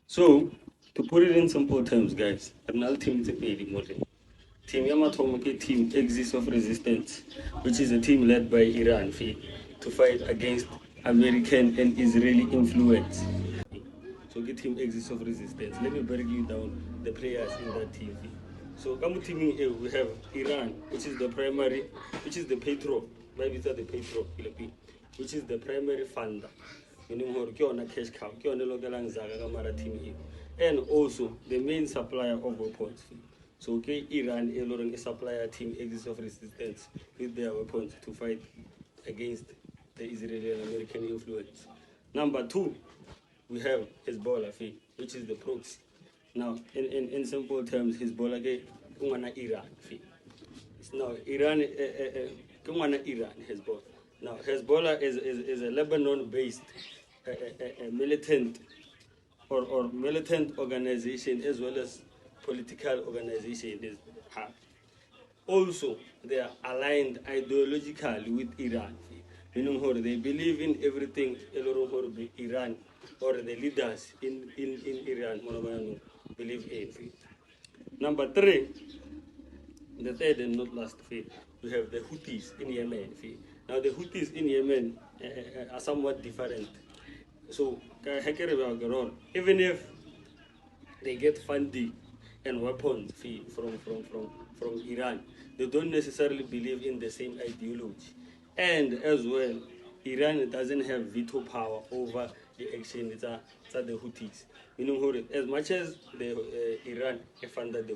So, to put it in simple terms, guys, another team is a paid model. Team Yamatomoke Team Axis of Resistance, which is a team led by Iran to fight against American and Israeli influence. So get team Axis of Resistance. Let me break you down the players in that team. So come team A, we have Iran, which is the primary, which is the Petro, maybe it's the Petro, which is the primary funder. Meaning cash cow, team A. And also the main supplier of weapons. So okay, Iran alone is supplier team Axis of Resistance with their weapons to fight against the Israeli and American influence. Number two, we have Hezbollah, which is the proxy. Now, in simple terms, Hezbollah is Iran. Now, Iran, Hezbollah. Now, Hezbollah is a Lebanon-based militant or militant organization as well as political organization. Also, they are aligned ideologically with Iran. Meaning they believe in everything Iran or the leaders in Iran believe in. Number three, the third and not last, we have the Houthis in Yemen. Now the Houthis in Yemen are somewhat different. So, even if they get funding and weapons from Iran, they don't necessarily believe in the same ideology. And as well, Iran doesn't have veto power over the action that the Houthis. As much as Iran funded the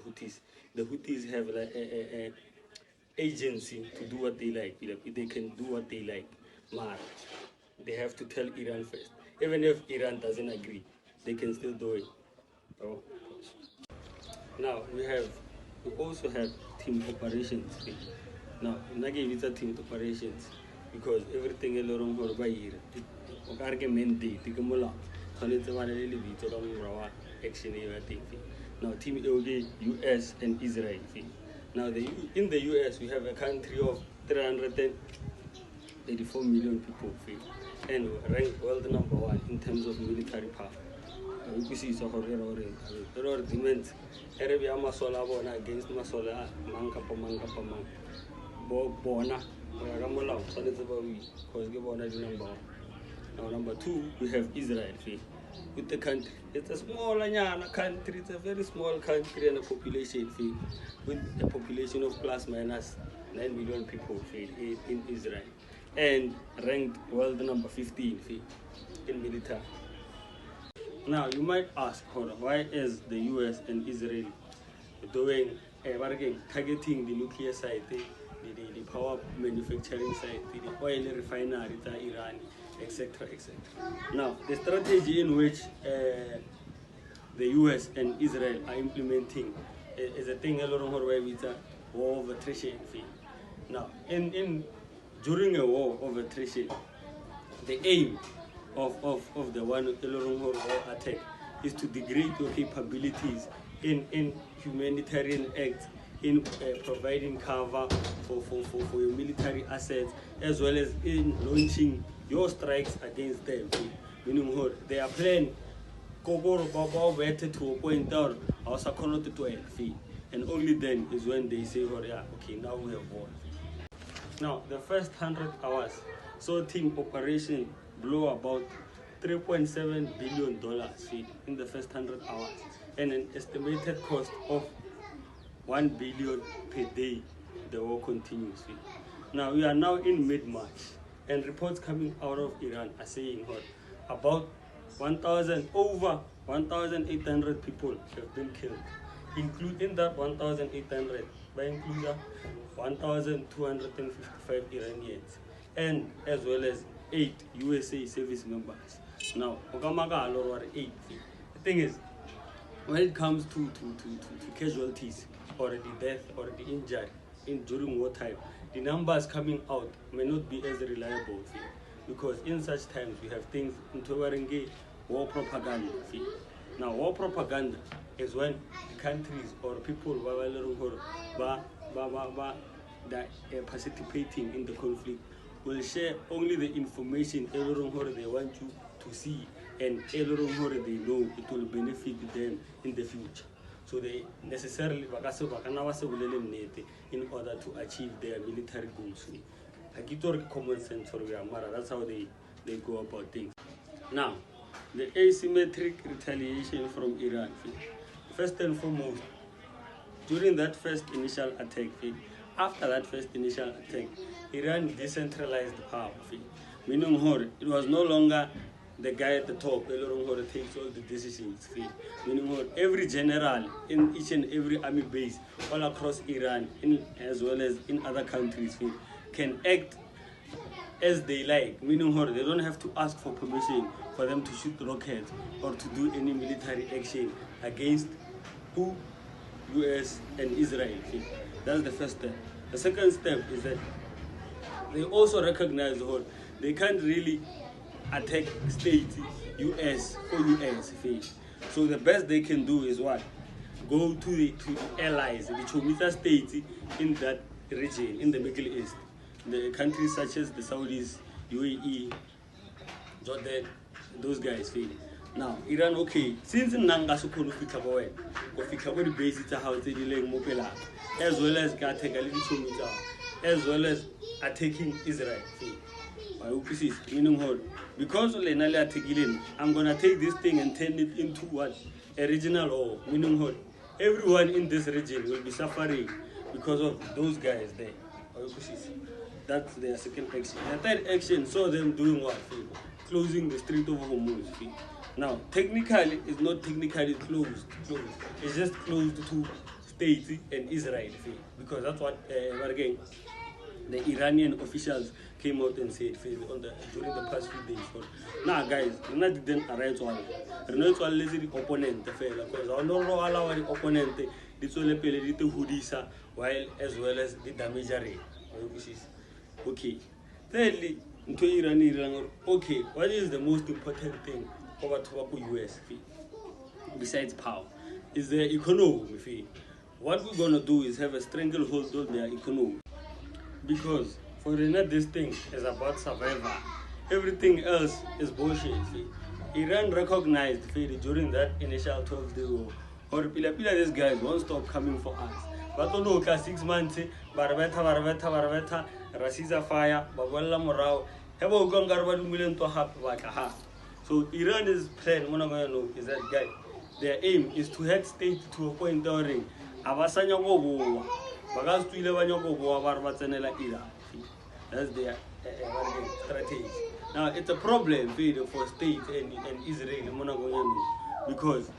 Houthis have like a agency to do what they like. They can do what they like. But they have to tell Iran first. Even if Iran doesn't agree, they can still do it. Oh. Now we also have team operations. Now Nagi is a team operations because everything alone for by year. Argument day, Tikamula, action now team AOD, US and Israel. Now in the US we have a country of 384 million people and ranked world number one in terms of military power. We see so horror demands Arabia Masola bona against Masola Manka Bona Ramola, because give on number one. Now number two we have Israel with the country. It's a small country, it's a very small country and a population with a population of plus minus 9 million people in Israel and ranked world number 15 in military. Now you might ask, why is the US and Israel doing targeting the nuclear site, the power manufacturing site, the oil refinery, Iran, etc., etc. Now the strategy in which the US and Israel are implementing is a thing a lot of with a war of attrition. Now during a war of attrition, the aim of the one war attack is to degrade your capabilities in humanitarian acts, in providing cover for your military assets, as well as in launching your strikes against them. Meaning they are planning to a point down and only then is when they say, okay, now we have won. Now the first 100 hours, so team operation blew about $3.7 billion in the first 100 hours and an estimated cost of $1 billion per day. The war continues. Now we are now in mid-March and reports coming out of Iran are saying about over 1,800 people have been killed, including that 1,800 by including 1,255 Iranians and as well as 8 USA service members. Now, Okamaga 8. The thing is, when it comes to casualties or the death or the injury during wartime, the numbers coming out may not be as reliable because in such times we have things into war propaganda. Now, war propaganda is when the countries or people that are participating in the conflict will share only the information they want you to see and they know it will benefit them in the future. So they necessarily in order to achieve their military goals. Common sense, that's how they go about things. Now, the asymmetric retaliation from Iran. First and foremost, during that first initial attack, after that first initial attack, Iran decentralized power. Meaning it was no longer the guy at the top who takes all the decisions. Meaning every general in each and every army base all across Iran, as well as in other countries, can act as they like. Meaning they don't have to ask for permission for them to shoot rockets or to do any military action against who? US and Israel. That's the first step. The second step is that they also recognize they can't really attack states, US or US. So the best they can do is what? Go to the allies, the Chomita states in that region, in the Middle East. The countries such as the Saudis, UAE, Jordan, those guys. Now, Iran, okay, since Nanga Sukunu Fikaboy, the base house, as well as Chomita, as well as attacking Israel. Meaning because I'm gonna take this thing and turn it into what? A regional war. Meaning everyone in this region will be suffering because of those guys there. That's their second action. The third action saw them doing what? Closing the Strait of Hormuz. Now, technically, it's not technically closed. It's just closed to states and Israel. Because that's what, again, the Iranian officials came out and said during the past few days. Now, guys, we're not didn't arrange one. We're not the opponent. Because I don't know how the opponent is only playing the hoodies while as well as the damage rate. Okay. Thirdly, okay, what is the most important thing over to US besides power? Is their economy. What we're gonna do is have a stranglehold on their economy. Because for this thing is about survival. Everything else is bullshit. Iran recognized during that initial 12-day war, or these guys won't stop coming for us. But no, 6 months, Barabeta, Rasiza fire, Babala Morao, Hebo Gongar million to have like a half. So Iran's plan, is that guy. Their aim is to head state to a point during Abasanya Wobo, Bagas to 11 Yobo, Barbatanella Ira. That's their strategy. Now it's a problem for state and Israel because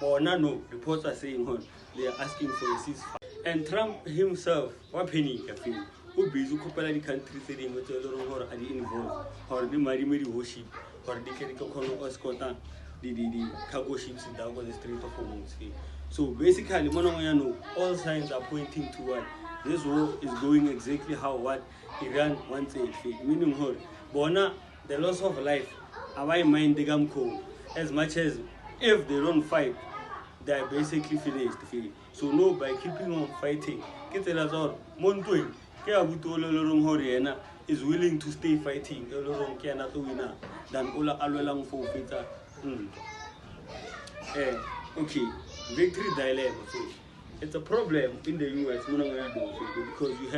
Bonano reports are saying they are asking for a ceasefire. And Trump himself, what penny who be the country saying what are involved or the Marimiri worship or the Kerikono Escota, the cargo ships in the Strait of Hormuz. So basically, all signs are pointing to what this war is going exactly how what Iran wants it. Meaning, Bona, the loss of life, I mind the Gamco as much as if they don't fight, they are basically finished. So no, by keeping on fighting, Montoy, is willing to stay fighting than Ola Alwelang for Fita. Okay, victory dilemma. So it's a problem in the US because you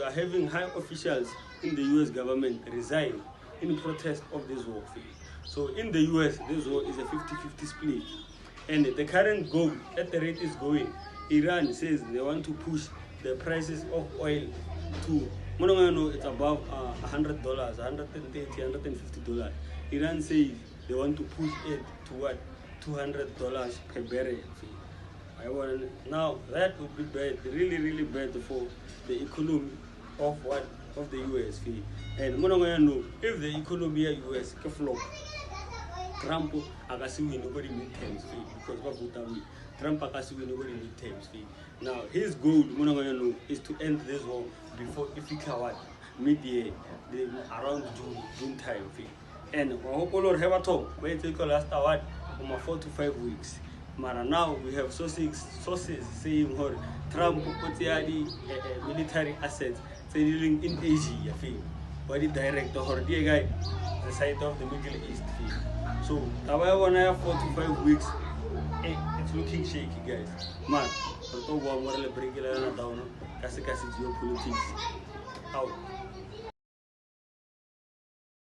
are having high officials in the US government resign in protest of this war. So in the US, this war is a 50-50 split. And the current goal at the rate is going, Iran says they want to push the prices of oil to, it's above $100, $130, $150. Iran says they want to push it to what? $200 per barrel. Now that would be bad, really, really bad for the economy of what? Of the US. And if the economy of the US can flop, Trump agasiwi nobody midterms because Trump agasiwi nobody midterms. Now his goal is to end this war before if he can mid-year, around June time. And we have a talk where it last 4 to 5 weeks. Now we have sources saying Trump put the military assets selling in Asia. body director or the guy the side of the Middle East. So I want to have 4 to 5 weeks. It's looking shaky, guys. Man, I don't want to break it down. Kasi geopolitics out.